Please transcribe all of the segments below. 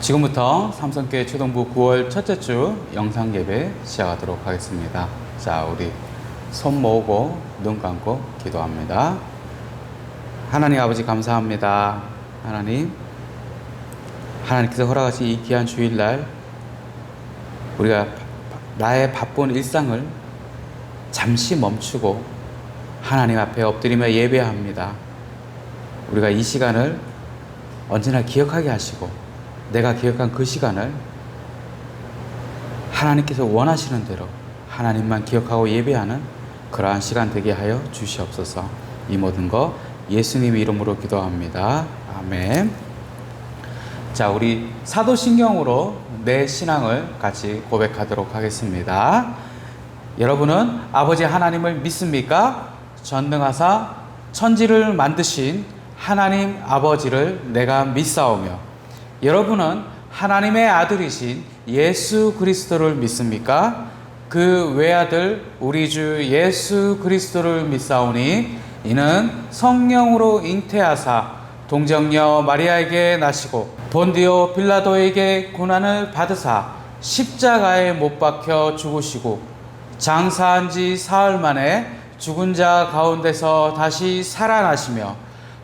지금부터 삼성교회 초등부 9월 첫째 주 영상 예배 시작하도록 하겠습니다. 자, 우리 손 모으고 눈 감고 기도합니다. 하나님 아버지 감사합니다. 하나님께서 허락하신 이 귀한 주일날 우리가 나의 바쁜 일상을 잠시 멈추고 하나님 앞에 엎드리며 예배합니다. 우리가 이 시간을 언제나 기억하게 하시고 내가 기억한 그 시간을 하나님께서 원하시는 대로 하나님만 기억하고 예배하는 그러한 시간 되게 하여 주시옵소서. 이 모든 거 예수님 이름으로 기도합니다. 아멘. 자, 우리 사도신경으로 내 신앙을 같이 고백하도록 하겠습니다. 여러분은 아버지 하나님을 믿습니까? 전능하사 천지를 만드신 하나님 아버지를 내가 믿사오며, 여러분은 하나님의 아들이신 예수 그리스도를 믿습니까? 그 외아들 우리 주 예수 그리스도를 믿사오니 이는 성령으로 잉태하사 동정녀 마리아에게 나시고 본디오 빌라도에게 고난을 받으사 십자가에 못 박혀 죽으시고 장사한 지 사흘 만에 죽은 자 가운데서 다시 살아나시며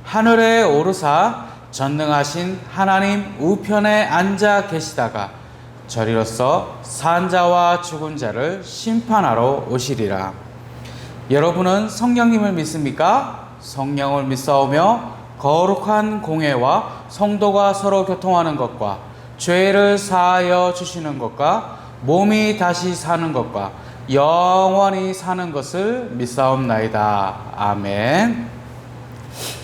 하늘에 오르사 전능하신 하나님 우편에 앉아 계시다가 저리로서 산 자와 죽은 자를 심판하러 오시리라. 여러분은 성령님을 믿습니까? 성령을 믿사오며 거룩한 공회와 성도가 서로 교통하는 것과 죄를 사하여 주시는 것과 몸이 다시 사는 것과 영원히 사는 것을 믿사옵나이다. 아멘.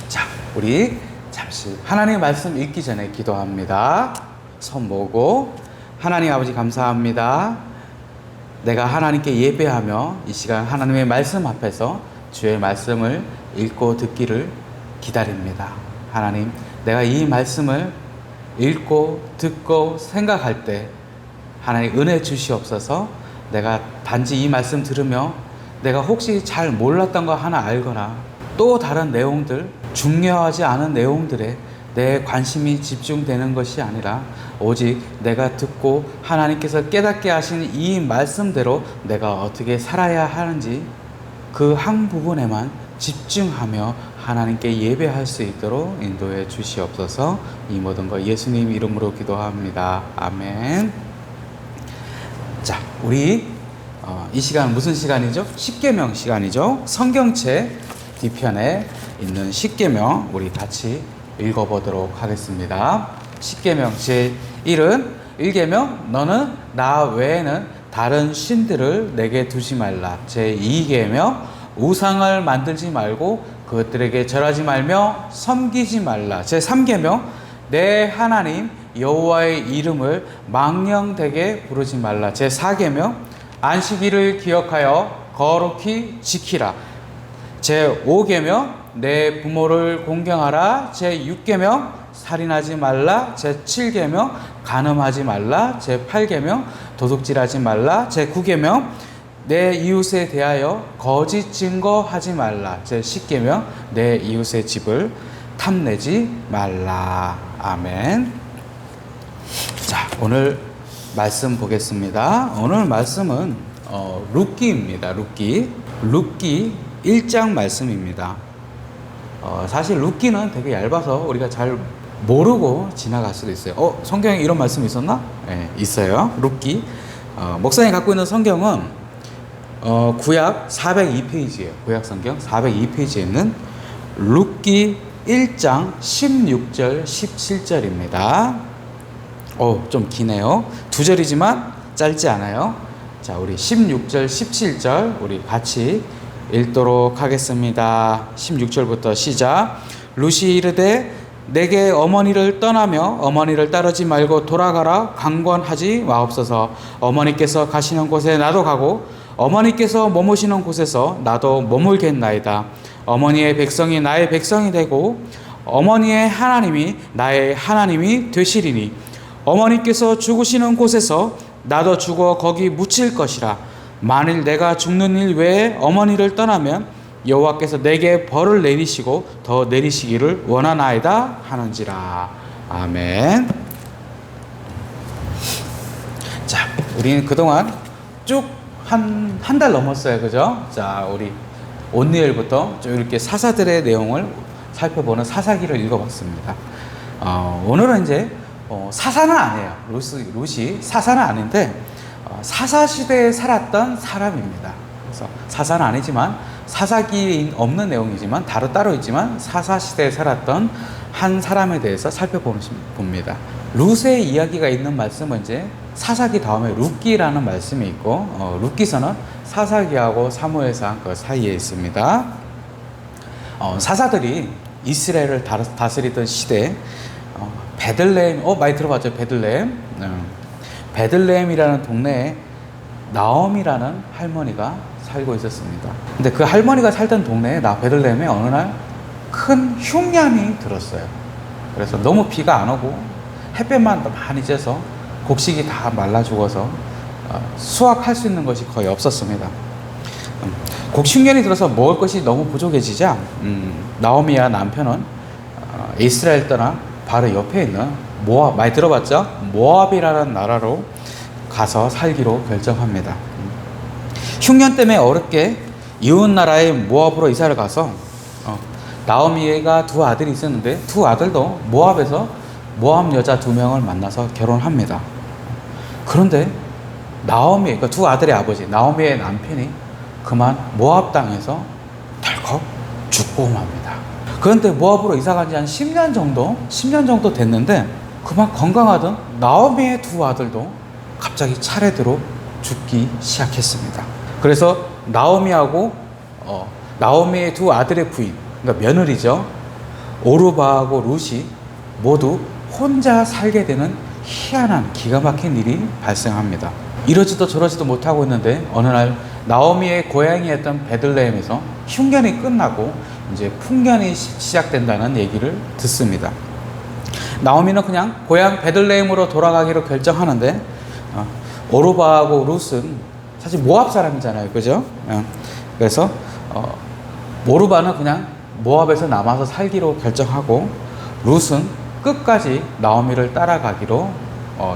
자, 우리 잠시 하나님의 말씀 읽기 전에 기도합니다. 손 모으고 하나님 아버지 감사합니다. 내가 하나님께 예배하며 이 시간 하나님의 말씀 앞에서 주의 말씀을 읽고 듣기를 기다립니다. 하나님, 내가 이 말씀을 읽고 듣고 생각할 때 하나님 은혜 주시옵소서. 내가 단지 이 말씀 들으며 내가 혹시 잘 몰랐던 거 하나 알거나 또 다른 내용들, 중요하지 않은 내용들에 내 관심이 집중되는 것이 아니라 오직 내가 듣고 하나님께서 깨닫게 하신 이 말씀대로 내가 어떻게 살아야 하는지 그 한 부분에만 집중하며 하나님께 예배할 수 있도록 인도해 주시옵소서. 이 모든 거 예수님 이름으로 기도합니다. 아멘. 자, 우리 이 시간 무슨 시간이죠? 십계명 시간이죠. 성경책 뒤편에 있는 십계명 우리 같이 읽어보도록 하겠습니다. 십계명 제1은 1계명 너는 나 외에는 다른 신들을 내게 두지 말라. 제2계명 우상을 만들지 말고 그것들에게 절하지 말며 섬기지 말라. 제3계명 내 하나님 여호와의 이름을 망령되게 부르지 말라. 제4계명 안식일을 기억하여 거룩히 지키라. 제5계명 내 부모를 공경하라. 제6계명 살인하지 말라. 제7계명 간음하지 말라. 제8계명 도둑질하지 말라. 제9계명 내 이웃에 대하여 거짓 증거하지 말라. 제10계명 내 이웃의 집을 탐내지 말라. 아멘. 자, 오늘 말씀 보겠습니다. 오늘 말씀은 룻기입니다. 룻기 1장 말씀입니다. 사실 룻기는 되게 얇아서 우리가 잘 모르고 지나갈 수도 있어요. 성경에 이런 말씀이 있었나? 네, 있어요. 룻기. 목사님이 갖고 있는 성경은 구약 402페이지예요. 구약 성경 402페이지에 있는 룻기 1장 16절 17절입니다. 좀 기네요. 두 절이지만 짧지 않아요. 자, 우리 16절 17절 우리 같이 읽도록 하겠습니다. 16절부터 시작. 룻이 이르되 내게 어머니를 떠나며 어머니를 따르지 말고 돌아가라. 강권하지 마옵소서. 어머니께서 가시는 곳에 나도 가고 어머니께서 머무시는 곳에서 나도 머물겠나이다. 어머니의 백성이 나의 백성이 되고 어머니의 하나님이 나의 하나님이 되시리니 어머니께서 죽으시는 곳에서 나도 죽어 거기 묻힐 것이라. 만일 내가 죽는 일 외에 어머니를 떠나면 여호와께서 내게 벌을 내리시고 더 내리시기를 원하나이다 하는지라. 아멘. 우리는 그동안 쭉 한 달 넘었어요. 그죠? 자, 우리 온니엘부터 쭉 이렇게 사사들의 내용을 살펴보는 사사기를 읽어봤습니다. 오늘은 이제 사사는 아니에요. 룻이 사사는 아닌데 사사 시대에 살았던 사람입니다. 그래서 사사는 아니지만 사사기에 없는 내용이지만 따로 있지만 사사 시대에 살았던 한 사람에 대해서 살펴봅니다. 룻의 이야기가 있는 말씀은 이제 사사기 다음에 룻기라는 말씀이 있고 룻기서는 사사기하고 사무엘상 그 사이에 있습니다. 사사들이 이스라엘을 다스리던 시대에 베들레헴, 많이 들어봤죠? 베들레헴이라는 동네에 나옴이라는 할머니가 살고 있었습니다. 근데 그 할머니가 살던 동네에 베들레헴에 어느 날 큰 흉년이 들었어요. 그래서 너무 비가 안 오고 햇볕만 많이 쬐서 곡식이 다 말라 죽어서 수확할 수 있는 것이 거의 없었습니다. 흉년이 들어서 먹을 것이 너무 부족해지자 나오미와 남편은 이스라엘 떠나 바로 옆에 있는 모압, 많이 들어봤죠? 모압이라는 나라로 가서 살기로 결정합니다. 흉년 때문에 어렵게 이웃 나라의 모압으로 이사를 가서 나오미가 두 아들이 있었는데 두 아들도 모압에서 모압 여자 2명을 만나서 결혼합니다. 그런데 그러니까 두 아들의 아버지 나오미의 남편이 그만 모압 땅에서 덜컥 죽고 맙니다. 그런데 모압으로 이사 간 지 한 10년 정도 됐는데 그만 건강하던 나오미의 두 아들도 갑자기 차례대로 죽기 시작했습니다. 그래서 나오미하고 나오미의 두 아들의 부인, 그러니까 며느리죠, 오르바하고 룻이 모두 혼자 살게 되는 희한한 기가 막힌 일이 발생합니다. 이러지도 저러지도 못하고 있는데 어느 날 나오미의 고향이었던 베들레헴에서 흉년이 끝나고 이제 풍년이 시작된다는 얘기를 듣습니다. 나오미는 그냥 고향 베들레헴으로 돌아가기로 결정하는데 오르바하고 룻은 사실 모압 사람이잖아요, 그죠? 그래서 오르바는 그냥 모압에서 남아서 살기로 결정하고 룻은 끝까지 나오미를 따라가기로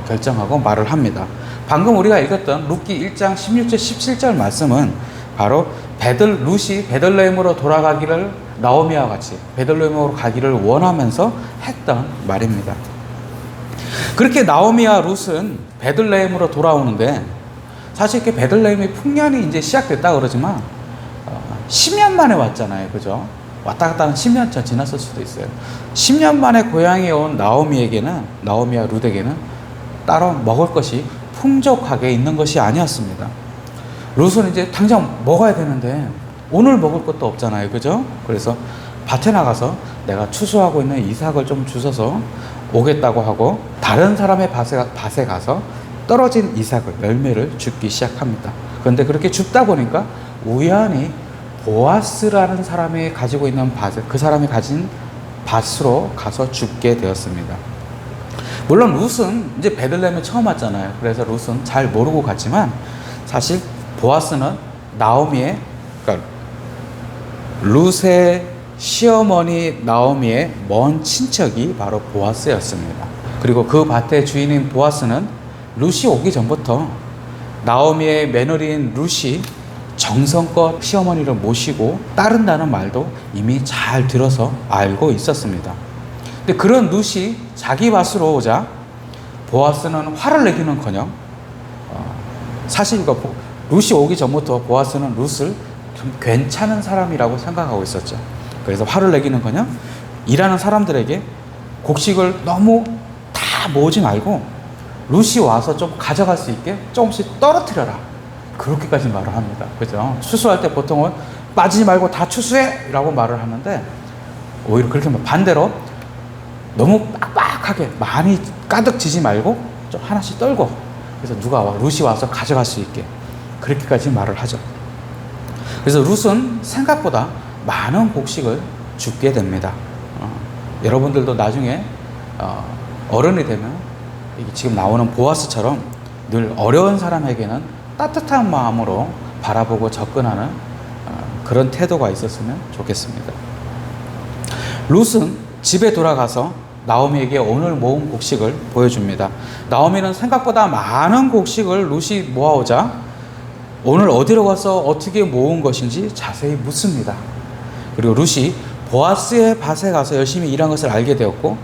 결정하고 말을 합니다. 방금 우리가 읽었던 룻기 1장 16절 17절 말씀은 바로 룻이 베들레헴으로 돌아가기를 나오미와 같이 베들레헴으로 가기를 원하면서 했던 말입니다. 그렇게 나오미와 룻은 베들레헴으로 돌아오는데 사실 이렇게 베들레헴의 풍년이 이제 시작됐다 그러지만 10년 만에 왔잖아요, 그죠? 왔다 갔다 하는 10년 전 지났을 수도 있어요. 10년 만에 고향에 온 나오미와 룻에게는 따로 먹을 것이 풍족하게 있는 것이 아니었습니다. 룻은 이제 당장 먹어야 되는데 오늘 먹을 것도 없잖아요, 그죠? 그래서 밭에 나가서 내가 추수하고 있는 이삭을 좀 주워서 오겠다고 하고 다른 사람의 밭에 가서 떨어진 이삭을, 열매를 줍기 시작합니다. 그런데 그렇게 줍다 보니까 우연히 보아스라는 사람이 가지고 있는 그 사람이 가진 밭으로 가서 줍게 되었습니다. 물론 룻은 이제 베들레헴에 처음 왔잖아요. 그래서 룻은 잘 모르고 갔지만 사실 보아스는 그러니까 룻의 시어머니 나오미의 먼 친척이 바로 보아스였습니다. 그리고 그 밭의 주인인 보아스는 룻이 오기 전부터 나오미의 며느리인 룻이 정성껏 시어머니를 모시고 따른다는 말도 이미 잘 들어서 알고 있었습니다. 근데 그런 룻이 자기 밭으로 오자 보아스는 화를 내기는커녕 사실 룻이 오기 전부터 보아스는 룻을 좀 괜찮은 사람이라고 생각하고 있었죠. 그래서 화를 내기는커녕 일하는 사람들에게 곡식을 너무 다 모으지 말고 룻이 와서 좀 가져갈 수 있게 조금씩 떨어뜨려라, 그렇게까지 말을 합니다. 그죠? 추수할 때 보통은 빠지지 말고 다 추수해! 라고 말을 하는데 오히려 그렇게 반대로 너무 빡빡하게 많이 가득 지지 말고 좀 하나씩 떨고 그래서 룻이 와서 가져갈 수 있게 그렇게까지 말을 하죠. 그래서 룻은 생각보다 많은 곡식을 줍게 됩니다. 여러분들도 나중에 어른이 되면 지금 나오는 보아스처럼 늘 어려운 사람에게는 따뜻한 마음으로 바라보고 접근하는 그런 태도가 있었으면 좋겠습니다. 룻은 집에 돌아가서 나오미에게 오늘 모은 곡식을 보여줍니다. 나오미는 생각보다 많은 곡식을 룻이 모아오자 오늘 어디로 가서 어떻게 모은 것인지 자세히 묻습니다. 그리고 룻이 보아스의 밭에 가서 열심히 일한 것을 알게 되었고,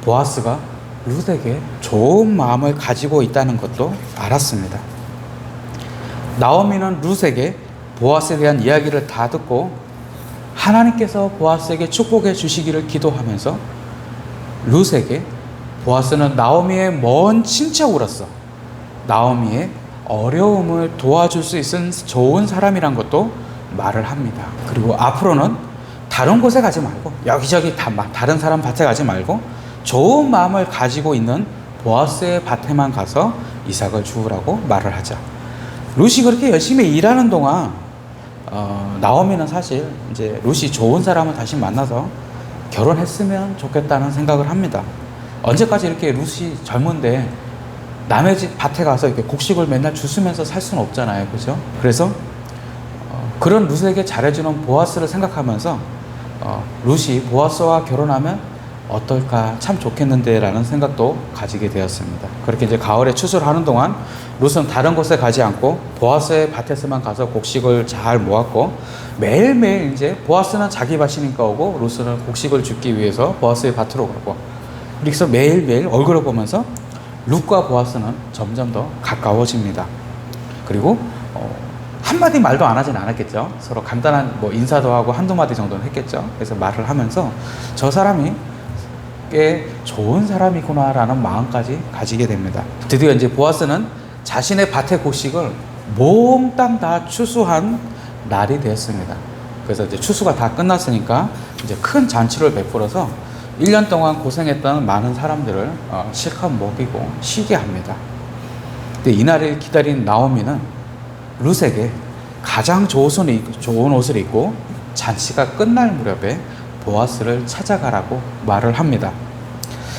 보아스가 룻에게 좋은 마음을 가지고 있다는 것도 알았습니다. 나오미는 룻에게 보아스에 대한 이야기를 다 듣고 하나님께서 보아스에게 축복해 주시기를 기도하면서 룻에게 보아스는 나오미의 먼 친척으로서 나오미의 어려움을 도와줄 수 있는 좋은 사람이란 것도 말을 합니다. 그리고 앞으로는 다른 곳에 가지 말고 여기저기 다른 사람 밭에 가지 말고 좋은 마음을 가지고 있는 보아스의 밭에만 가서 이삭을 주우라고 말을 하자. 룻이 그렇게 열심히 일하는 동안 나오미는 사실 이제 룻이 좋은 사람을 다시 만나서 결혼했으면 좋겠다는 생각을 합니다. 언제까지 이렇게 룻이 젊은데 남의 집 밭에 가서 이렇게 곡식을 맨날 주스면서 살 수는 없잖아요, 그죠? 그래서 그런 룻에게 잘해주는 보아스를 생각하면서 룻이 보아스와 결혼하면 어떨까 참 좋겠는데 라는 생각도 가지게 되었습니다. 그렇게 이제 가을에 추수를 하는 동안 룻은 다른 곳에 가지 않고 보아스의 밭에서만 가서 곡식을 잘 모았고, 매일매일 이제 보아스는 자기 밭이니까 오고 룻은 곡식을 줍기 위해서 보아스의 밭으로 가고, 그래서 매일매일 얼굴을 보면서 룻과 보아스는 점점 더 가까워집니다. 그리고 한마디 말도 안 하진 않았겠죠. 서로 간단한 인사도 하고 한두 마디 정도는 했겠죠. 그래서 말을 하면서 저 사람이 꽤 좋은 사람이구나라는 마음까지 가지게 됩니다. 드디어 이제 보아스는 자신의 밭의 곡식을 몽땅 다 추수한 날이 되었습니다. 그래서 이제 추수가 다 끝났으니까 이제 큰 잔치를 베풀어서 1년 동안 고생했던 많은 사람들을 실컷 먹이고 쉬게 합니다. 근데 이날을 기다린 나오미는 룻에게 가장 좋은 옷을 입고 잔치가 끝날 무렵에 보아스를 찾아가라고 말을 합니다.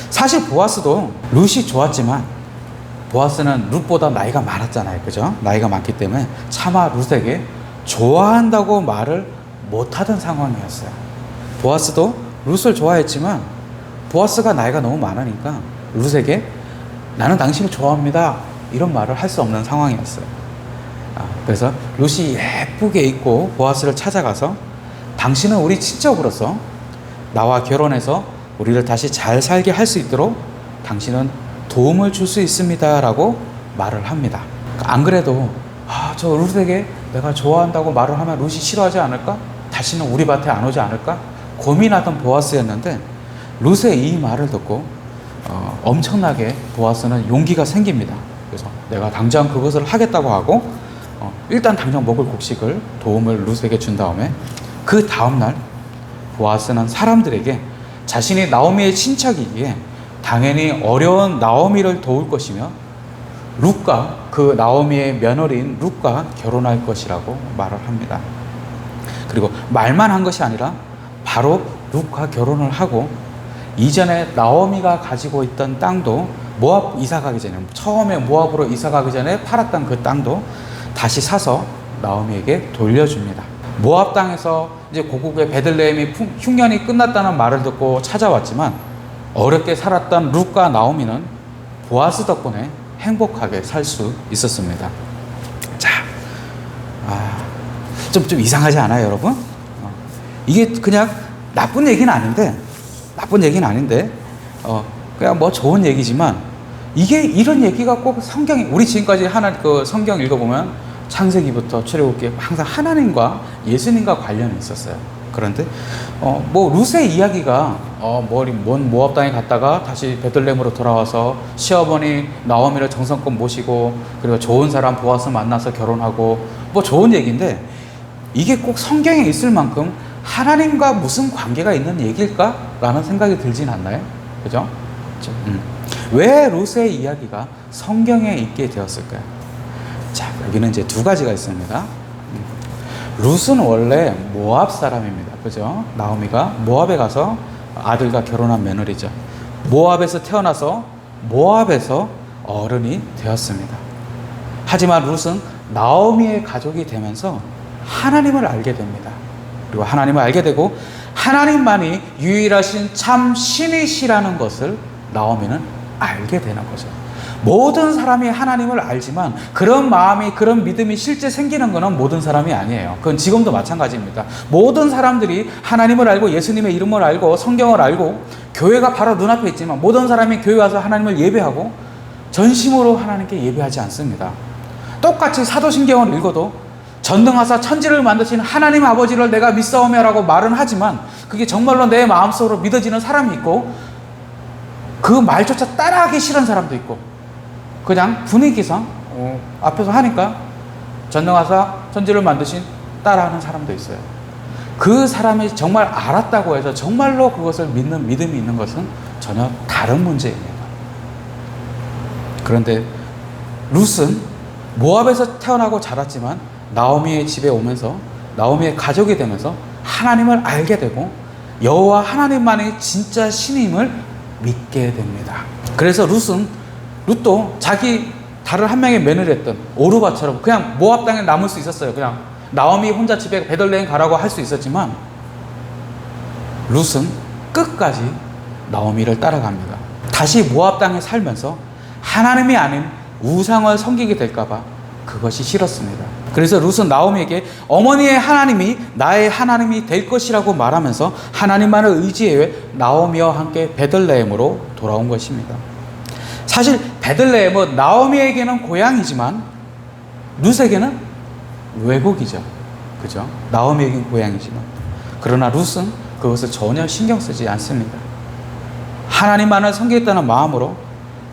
사실 보아스도 룻이 좋았지만 보아스는 룻보다 나이가 많았잖아요, 그죠? 나이가 많기 때문에 차마 룻에게 좋아한다고 말을 못하던 상황이었어요. 보아스도 룻을 좋아했지만 보아스가 나이가 너무 많으니까 룻에게 나는 당신을 좋아합니다 이런 말을 할 수 없는 상황이었어요. 그래서 룻이 예쁘게 입고 보아스를 찾아가서 당신은 우리 친척으로서 나와 결혼해서 우리를 다시 잘 살게 할 수 있도록 당신은 도움을 줄 수 있습니다 라고 말을 합니다. 안 그래도 저 룻에게 내가 좋아한다고 말을 하면 룻이 싫어하지 않을까? 다시는 우리 밭에 안 오지 않을까? 고민하던 보아스였는데 룻의 이 말을 듣고 엄청나게 보아스는 용기가 생깁니다. 그래서 내가 당장 그것을 하겠다고 하고 일단 당장 먹을 곡식을 도움을 룻에게 준 다음에 그 다음날 보아스는 사람들에게 자신이 나오미의 친척이기에 당연히 어려운 나오미를 도울 것이며 룻과 그 나오미의 며느리인 룻과 결혼할 것이라고 말을 합니다. 그리고 말만 한 것이 아니라 바로 룻과 결혼을 하고 이전에 나오미가 가지고 있던 땅도 모압 이사 가기 전에 처음에 모압으로 이사 가기 전에 팔았던 그 땅도 다시 사서 나오미에게 돌려줍니다. 모압 땅에서 이제 고국의 베들레헴이 흉년이 끝났다는 말을 듣고 찾아왔지만 어렵게 살았던 룻과 나오미는 보아스 덕분에 행복하게 살 수 있었습니다. 자, 좀 이상하지 않아요, 여러분? 이게 그냥 나쁜 얘기는 아닌데, 그냥 좋은 얘기지만 이게 이런 얘기가 꼭 성경에 우리 지금까지 성경 읽어보면 창세기부터 출애굽기 항상 하나님과 예수님과 관련이 있었어요. 그런데 룻의 이야기가 먼 모압 땅에 갔다가 다시 베들레헴으로 돌아와서 시어머니 나오미를 정성껏 모시고 그리고 좋은 사람 보아스 만나서 결혼하고 좋은 얘기인데 이게 꼭 성경에 있을 만큼 하나님과 무슨 관계가 있는 얘기일까? 라는 생각이 들진 않나요? 그죠? 왜 룻의 이야기가 성경에 있게 되었을까요? 자, 여기는 이제 두 가지가 있습니다. 룻은 원래 모압 사람입니다. 그죠? 나오미가 모압에 가서 아들과 결혼한 며느리죠. 모압에서 태어나서 모압에서 어른이 되었습니다. 하지만 룻은 나오미의 가족이 되면서 하나님을 알게 됩니다. 그리고 하나님을 알게 되고 하나님만이 유일하신 참 신이시라는 것을 나오미는 알게 되는 거죠. 모든 사람이 하나님을 알지만 그런 마음이, 그런 믿음이 실제 생기는 것은 모든 사람이 아니에요. 그건 지금도 마찬가지입니다. 모든 사람들이 하나님을 알고 예수님의 이름을 알고 성경을 알고 교회가 바로 눈앞에 있지만 모든 사람이 교회 와서 하나님을 예배하고 전심으로 하나님께 예배하지 않습니다. 똑같이 사도신경을 읽어도 전능하사 천지를 만드신 하나님 아버지를 내가 믿사오며라고 말은 하지만 그게 정말로 내 마음속으로 믿어지는 사람이 있고 그 말조차 따라하기 싫은 사람도 있고 그냥 분위기상 앞에서 하니까 전능하사 천지를 만드신 따라하는 사람도 있어요. 그 사람이 정말 알았다고 해서 정말로 그것을 믿는 믿음이 있는 것은 전혀 다른 문제입니다. 그런데 룻은 모압에서 태어나고 자랐지만 나오미의 집에 오면서 나오미의 가족이 되면서 하나님을 알게 되고 여호와 하나님만이 진짜 신임을 믿게 됩니다. 그래서 룻도 자기 다른 한 명의 며느리였던 오르바처럼 그냥 모압 땅에 남을 수 있었어요. 그냥 나오미 혼자 집에 베들레헴 가라고 할 수 있었지만 룻은 끝까지 나오미를 따라갑니다. 다시 모압 땅에 살면서 하나님이 아닌 우상을 섬기게 될까봐 그것이 싫었습니다. 그래서 룻은 나오미에게 어머니의 하나님이 나의 하나님이 될 것이라고 말하면서 하나님만을 의지해 나오미와 함께 베들레헴으로 돌아온 것입니다. 사실 베들레헴은 나오미에게는 고향이지만 룻에게는 외국이죠. 그죠? 나오미에게는 고향이지만 그러나 룻은 그것을 전혀 신경 쓰지 않습니다. 하나님만을 섬기겠다는 마음으로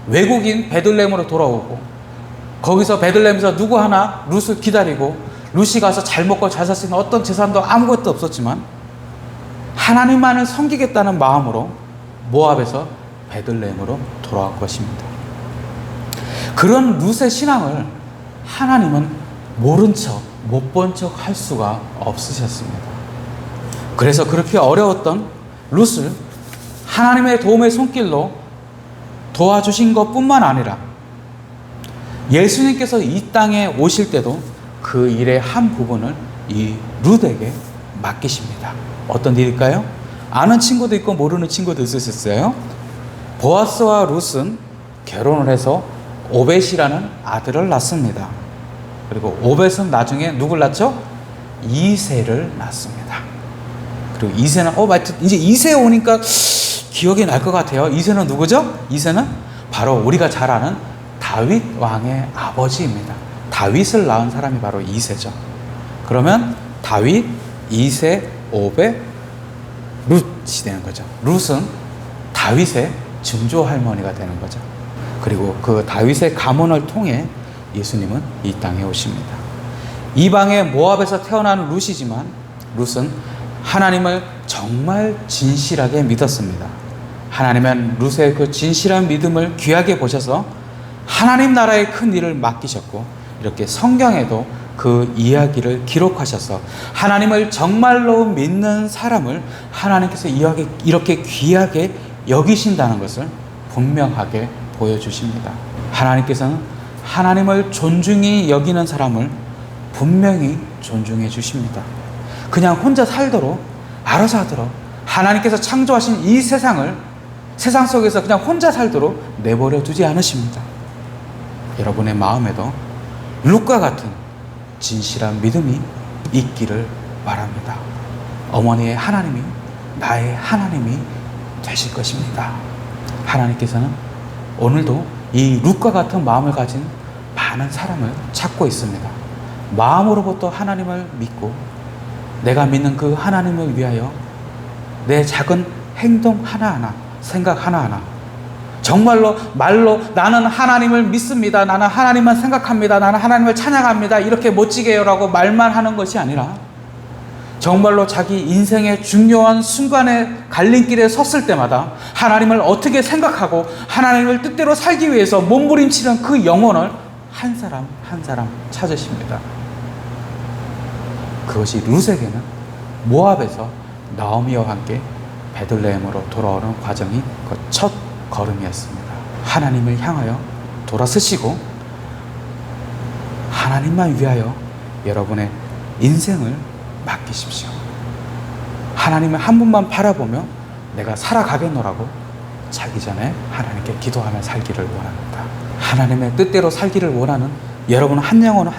외국인 베들레헴으로 돌아오고 거기서 베들레헴에서 누구 하나 룻을 기다리고 룻이 가서 잘 먹고 잘 살 수 있는 어떤 재산도 아무것도 없었지만 하나님만을 섬기겠다는 마음으로 모압에서 베들레헴으로 돌아온 것입니다. 그런 룻의 신앙을 하나님은 모른 척, 못 본 척 할 수가 없으셨습니다. 그래서 그렇게 어려웠던 룻을 하나님의 도움의 손길로 도와주신 것뿐만 아니라 예수님께서 이 땅에 오실 때도 그 일의 한 부분을 이 룻에게 맡기십니다. 어떤 일일까요? 아는 친구도 있고 모르는 친구도 있으셨어요. 보아스와 룻은 결혼을 해서 오벳이라는 아들을 낳습니다. 그리고 오벳은 나중에 누굴 낳죠? 이새를 낳습니다. 그리고 이새는 이제 이새 오니까 기억이 날 것 같아요. 이새는 누구죠? 이새는 바로 우리가 잘 아는 다윗 왕의 아버지입니다. 다윗을 낳은 사람이 바로 이새죠. 그러면 다윗, 이새, 오벳, 룻이 되는 거죠. 룻은 다윗의 증조 할머니가 되는 거죠. 그리고 그 다윗의 가문을 통해 예수님은 이 땅에 오십니다. 이방의 모압에서 태어난 룻이지만 룻은 하나님을 정말 진실하게 믿었습니다. 하나님은 룻의 그 진실한 믿음을 귀하게 보셔서 하나님 나라의 큰 일을 맡기셨고 이렇게 성경에도 그 이야기를 기록하셔서 하나님을 정말로 믿는 사람을 하나님께서 이렇게 귀하게 여기신다는 것을 분명하게 보여주십니다. 하나님께서는 하나님을 존중히 여기는 사람을 분명히 존중해 주십니다. 그냥 혼자 살도록 알아서 하도록 하나님께서 창조하신 이 세상을 세상 속에서 그냥 혼자 살도록 내버려 두지 않으십니다. 여러분의 마음에도 룻과 같은 진실한 믿음이 있기를 바랍니다. 어머니의 하나님이 나의 하나님이 되실 것입니다. 하나님께서는 오늘도 이 룻과 같은 마음을 가진 많은 사람을 찾고 있습니다. 마음으로부터 하나님을 믿고 내가 믿는 그 하나님을 위하여 내 작은 행동 하나하나, 생각 하나하나 정말로 말로 나는 하나님을 믿습니다. 나는 하나님만 생각합니다. 나는 하나님을 찬양합니다. 이렇게 멋지게요라고 말만 하는 것이 아니라 정말로 자기 인생의 중요한 순간에 갈림길에 섰을 때마다 하나님을 어떻게 생각하고 하나님을 뜻대로 살기 위해서 몸부림치는 그 영혼을 한 사람 한 사람 찾으십니다. 그것이 룻에게는 모압에서 나오미와 함께 베들레헴으로 돌아오는 과정이 그 첫 걸음이었습니다. 하나님을 향하여 돌아서시고 하나님만 위하여 여러분의 인생을 맡기십시오. 하나님의 한 분만 바라보며 내가 살아가겠노라고 자기 전에 하나님께 기도하며 살기를 원합니다. 하나님의 뜻대로 살기를 원하는 여러분 한 영혼을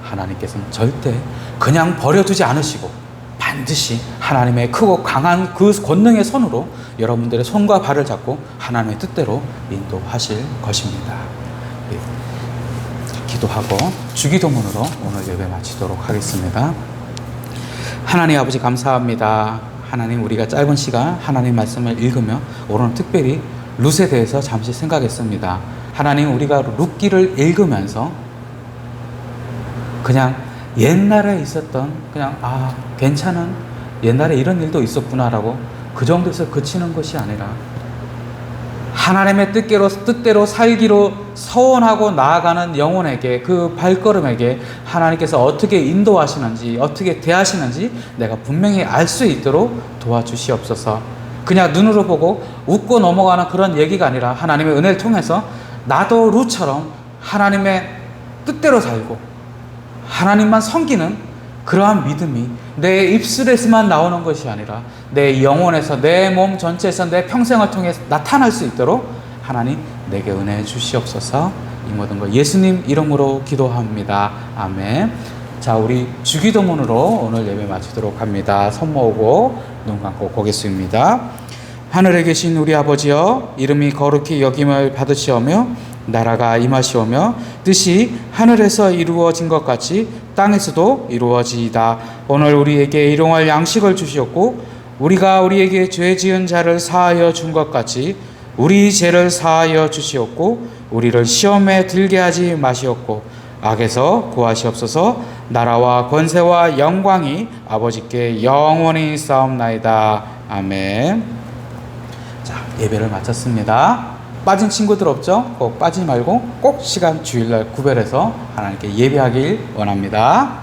하나님께서는 절대 그냥 버려두지 않으시고 반드시 하나님의 크고 강한 그 권능의 손으로 여러분들의 손과 발을 잡고 하나님의 뜻대로 인도하실 것입니다. 예. 기도하고 주기도문으로 오늘 예배 마치도록 하겠습니다. 하나님 아버지 감사합니다. 하나님 우리가 짧은 시간 하나님 말씀을 읽으며 오늘 특별히 룻에 대해서 잠시 생각했습니다. 하나님 우리가 룻기를 읽으면서 그냥 옛날에 있었던 그냥 괜찮은 옛날에 이런 일도 있었구나라고 그 정도에서 그치는 것이 아니라 하나님의 뜻대로 살기로 서원하고 나아가는 영혼에게 그 발걸음에게 하나님께서 어떻게 인도하시는지 어떻게 대하시는지 내가 분명히 알 수 있도록 도와주시옵소서. 그냥 눈으로 보고 웃고 넘어가는 그런 얘기가 아니라 하나님의 은혜를 통해서 나도 룻처럼 하나님의 뜻대로 살고 하나님만 섬기는 그러한 믿음이 내 입술에서만 나오는 것이 아니라 내 영혼에서 내 몸 전체에서 내 평생을 통해 나타날 수 있도록 하나님 내게 은혜 주시옵소서. 이 모든 것 예수님 이름으로 기도합니다. 아멘. 자, 우리 주기도문으로 오늘 예배 마치도록 합니다. 손 모으고 눈 감고 보겠습니다. 하늘에 계신 우리 아버지여, 이름이 거룩히 여김을 받으시오며 나라가 임하시오며 뜻이 하늘에서 이루어진 것 같이 땅에서도 이루어지이다. 오늘 우리에게 일용할 양식을 주시옵고 우리가 우리에게 죄 지은 자를 사하여 준 것 같이 우리 죄를 사하여 주시옵고 우리를 시험에 들게 하지 마시옵고 악에서 구하시옵소서. 나라와 권세와 영광이 아버지께 영원히 싸움나이다. 아멘. 자, 예배를 마쳤습니다. 빠진 친구들 없죠? 꼭 빠지지 말고 꼭 시간 주일날 구별해서 하나님께 예배하길 원합니다.